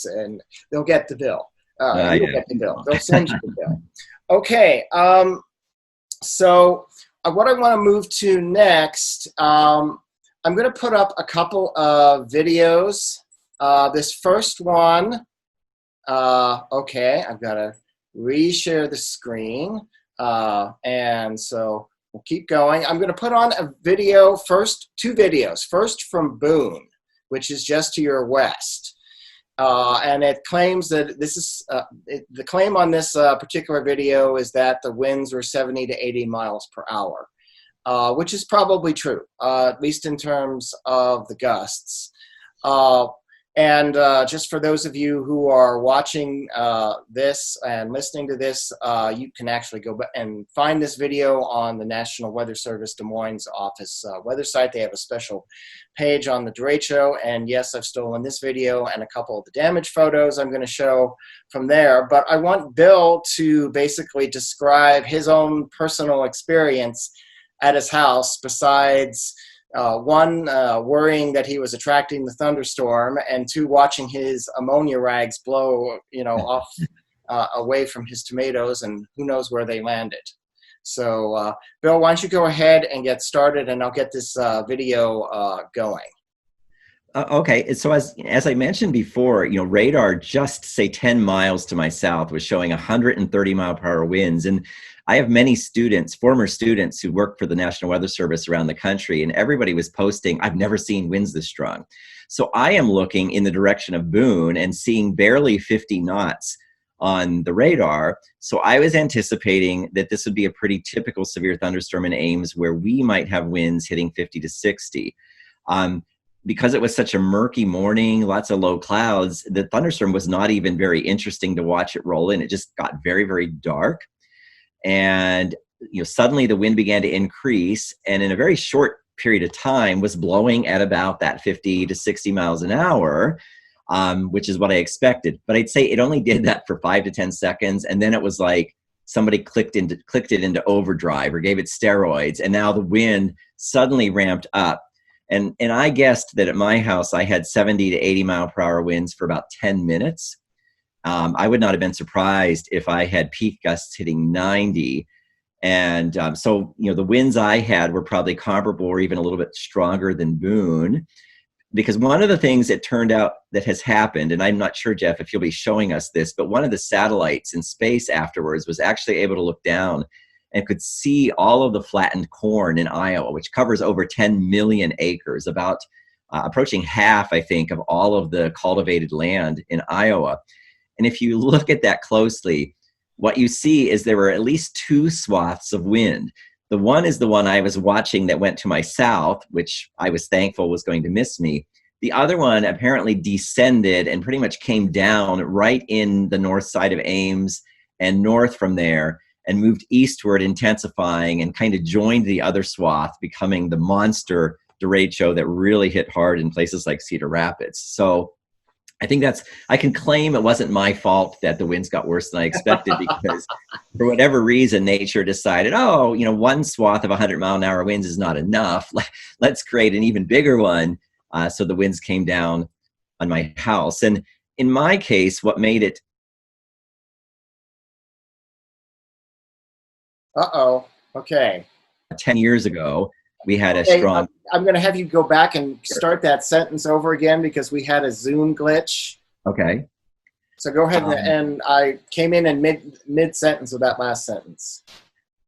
and they'll get the bill. You'll Yeah. get the bill. They'll send you the bill. Okay. So what I want to move to next, I'm going to put up a couple of videos. This first one, okay, I've got to reshare the screen. And so we'll keep going. I'm going to put on a video first, two videos. First from Boone, which is just to your west. And it claims that this is, the claim on this particular video is that the winds were 70 to 80 miles per hour, which is probably true, at least in terms of the gusts. And just for those of you who are watching this and listening to this, you can actually go back and find this video on the National Weather Service Des Moines office weather site. They have a special page on the derecho. And yes, I've stolen this video and a couple of the damage photos I'm going to show from there. But I want Bill to basically describe his own personal experience at his house, besides one, worrying that he was attracting the thunderstorm, and two, watching his ammonia rags blow, off away from his tomatoes, and who knows where they landed. So, Bill, why don't you go ahead and get started, and I'll get this video going. Okay, so as I mentioned before, radar just say 10 miles to my south was showing 130 mile per hour winds, and I have many students, former students, who work for the National Weather Service around the country, and everybody was posting, "I've never seen winds this strong." So I am looking in the direction of Boone and seeing barely 50 knots on the radar. So I was anticipating that this would be a pretty typical severe thunderstorm in Ames, where we might have winds hitting 50 to 60. Because it was such a murky morning, lots of low clouds, the thunderstorm was not even very interesting to watch it roll in. It just got very, very dark. And suddenly the wind began to increase, and in a very short period of time was blowing at about that 50 to 60 miles an hour, which is what I expected. But I'd say it only did that for 5 to 10 seconds, and then it was like somebody clicked it into overdrive or gave it steroids, and now the wind suddenly ramped up. And I guessed that at my house I had 70 to 80 mile per hour winds for about 10 minutes. I would not have been surprised if I had peak gusts hitting 90. And so, the winds I had were probably comparable or even a little bit stronger than Boone. Because one of the things it turned out that has happened, and I'm not sure, Jeff, if you'll be showing us this, but one of the satellites in space afterwards was actually able to look down and could see all of the flattened corn in Iowa, which covers over 10 million acres, about approaching half, I think, of all of the cultivated land in Iowa. And if you look at that closely, what you see is there were at least two swaths of wind. The one is the one I was watching that went to my south, which I was thankful was going to miss me. The other one apparently descended and pretty much came down right in the north side of Ames and north from there, and moved eastward, intensifying, and kind of joined the other swath, becoming the monster derecho that really hit hard in places like Cedar Rapids. So I think I can claim it wasn't my fault that the winds got worse than I expected, because for whatever reason, nature decided, one swath of 100-mile-an-hour winds is not enough. Let's create an even bigger one. So the winds came down on my house. And in my case, what made it... Okay. 10 years ago, we had a strong... I'm going to have you go back and start that sentence over again, because we had a Zoom glitch. Okay. So go ahead, and I came in mid-sentence with that last sentence.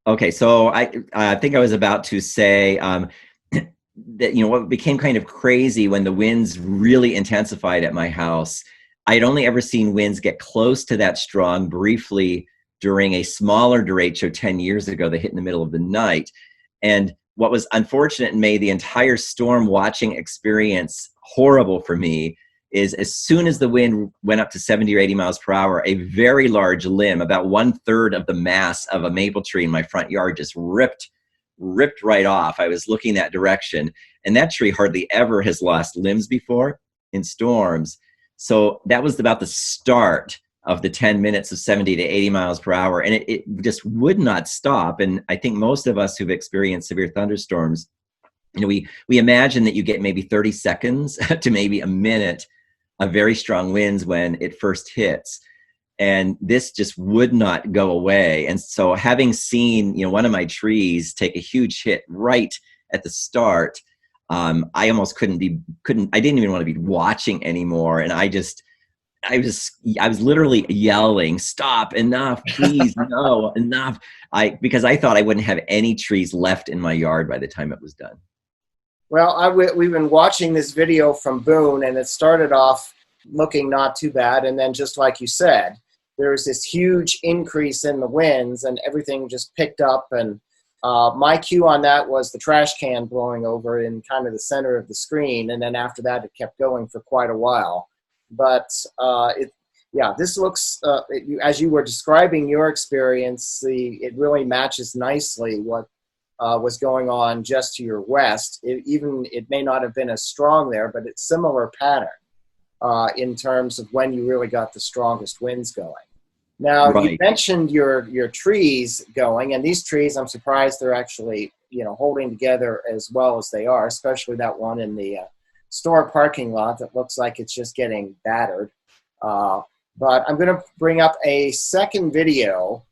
Okay, so I think I was about to say that, what became kind of crazy when the winds really intensified at my house, I'd only ever seen winds get close to that strong briefly during a smaller derecho 10 years ago that hit in the middle of the night. And what was unfortunate and made the entire storm watching experience horrible for me is, as soon as the wind went up to 70 or 80 miles per hour, a very large limb, about 1/3 of the mass of a maple tree in my front yard, just ripped right off. I was looking that direction, and that tree hardly ever has lost limbs before in storms. So that was about the start of the 10 minutes of 70 to 80 miles per hour. And it just would not stop. And I think most of us who've experienced severe thunderstorms, we imagine that you get maybe 30 seconds to maybe a minute very strong winds when it first hits. And this just would not go away. And so having seen, one of my trees take a huge hit right at the start, I almost I didn't even want to be watching anymore. And I was literally yelling, "Stop, enough, please, no, enough." Because I thought I wouldn't have any trees left in my yard by the time it was done. Well, we've been watching this video from Boone, and it started off looking not too bad. And then just like you said, there's this huge increase in the winds and everything just picked up. And my cue on that was the trash can blowing over in kind of the center of the screen. And then after that, it kept going for quite a while. But this looks, as you were describing your experience, it really matches nicely what was going on just to your west. It may not have been as strong there, but it's similar pattern in terms of when you really got the strongest winds going. Now, Right. You mentioned your trees going, and these trees, I'm surprised they're actually, holding together as well as they are, especially that one in the store parking lot that looks like it's just getting battered. But I'm going to bring up a second video.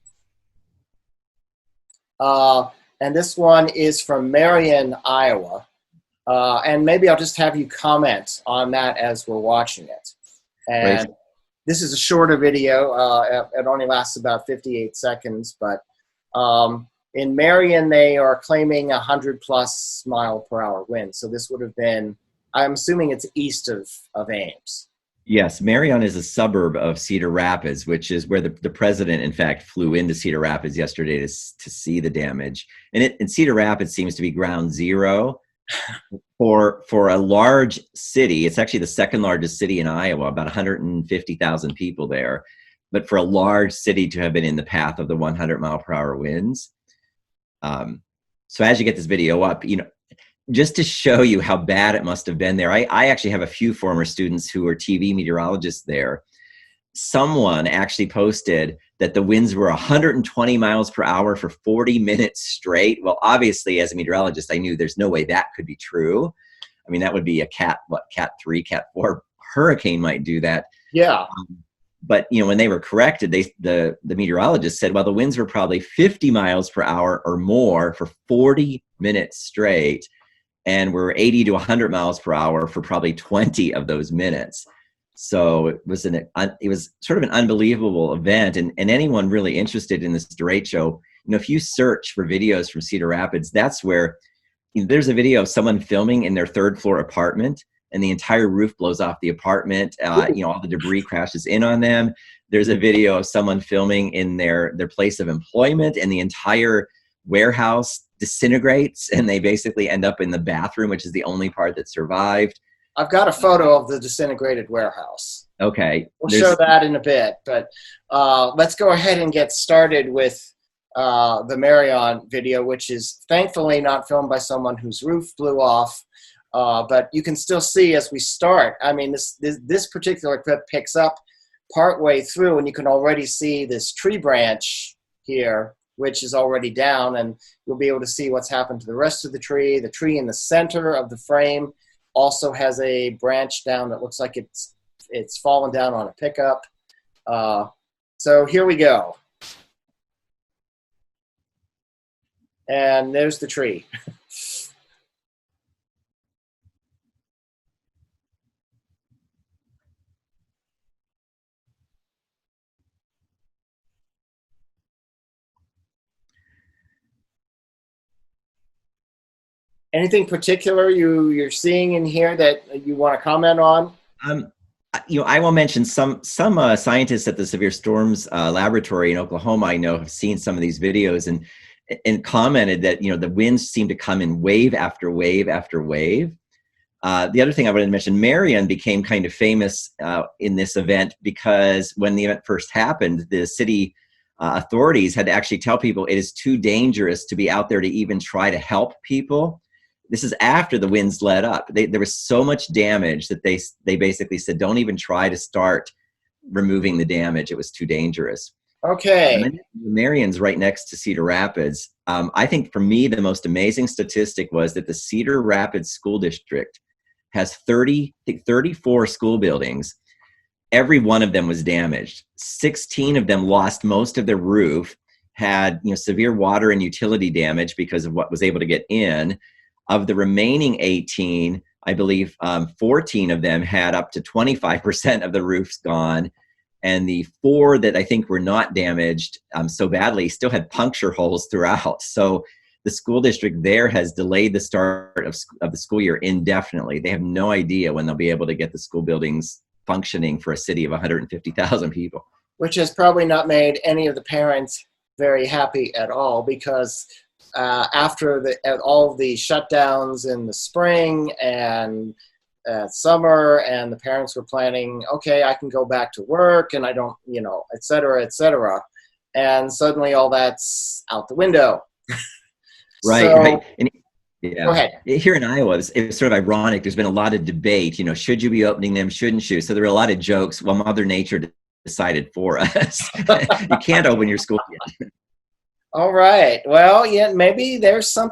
And this one is from Marion, Iowa. And maybe I'll just have you comment on that as we're watching it. And Right. This is a shorter video. It only lasts about 58 seconds. But in Marion, they are claiming 100+ mile per hour wind. So this would have been, I'm assuming it's east of Ames. Yes, Marion is a suburb of Cedar Rapids, which is where the president, in fact, flew into Cedar Rapids yesterday to see the damage. And Cedar Rapids seems to be ground zero for a large city. It's actually the second largest city in Iowa, about 150,000 people there. But for a large city to have been in the path of the 100-mile-per-hour winds. So as you get this video up, just to show you how bad it must have been there, I actually have a few former students who are TV meteorologists there. Someone actually posted that the winds were 120 miles per hour for 40 minutes straight. Well, obviously, as a meteorologist, I knew there's no way that could be true. I mean, that would be a Cat 3, Cat 4 hurricane might do that. Yeah. But when they were corrected, the meteorologist said, well, the winds were probably 50 miles per hour or more for 40 minutes straight. And we're 80 to 100 miles per hour for probably 20 of those minutes. So it was sort of an unbelievable event. And anyone really interested in this derecho, if you search for videos from Cedar Rapids, that's where there's a video of someone filming in their third floor apartment, and the entire roof blows off the apartment. All the debris crashes in on them. There's a video of someone filming in their place of employment, and the entire warehouse disintegrates, and they basically end up in the bathroom, which is the only part that survived. I've got a photo of the disintegrated warehouse. Okay. We'll show that in a bit, but let's go ahead and get started with the Marion video, which is thankfully not filmed by someone whose roof blew off, but you can still see as we start. I mean, this particular clip picks up partway through, and you can already see this tree branch here, which is already down, and you'll be able to see what's happened to the rest of the tree. The tree in the center of the frame also has a branch down that looks like it's fallen down on a pickup. So here we go. And there's the tree. Anything particular you're seeing in here that you want to comment on? I will mention some scientists at the Severe Storms Laboratory in Oklahoma, I know, have seen some of these videos and commented that the winds seem to come in wave after wave after wave. The other thing I wanted to mention, Marion became kind of famous in this event because when the event first happened, the city authorities had to actually tell people it is too dangerous to be out there to even try to help people. This is after the winds let up. There was so much damage that they basically said, don't even try to start removing the damage. It was too dangerous. Okay. Marion's right next to Cedar Rapids. I think for me, the most amazing statistic was that the Cedar Rapids School District has 30, I think 34 school buildings. Every one of them was damaged. 16 of them lost most of their roof, had severe water and utility damage because of what was able to get in. Of the remaining 18, I believe 14 of them had up to 25% of the roofs gone. And the 4 that I think were not damaged so badly still had puncture holes throughout. So the school district there has delayed the start of the school year indefinitely. They have no idea when they'll be able to get the school buildings functioning for a city of 150,000 people. Which has probably not made any of the parents very happy at all, because after all the shutdowns in the spring and summer, and the parents were planning, okay, I can go back to work and I don't, et cetera, et cetera. And suddenly all that's out the window. Right, so, right. And yeah. Go ahead. Here in Iowa, it's sort of ironic. There's been a lot of debate, should you be opening them, shouldn't you? So there were a lot of jokes. Well, Mother Nature decided for us. You can't open your school yet. All right. Well, yeah, maybe there's something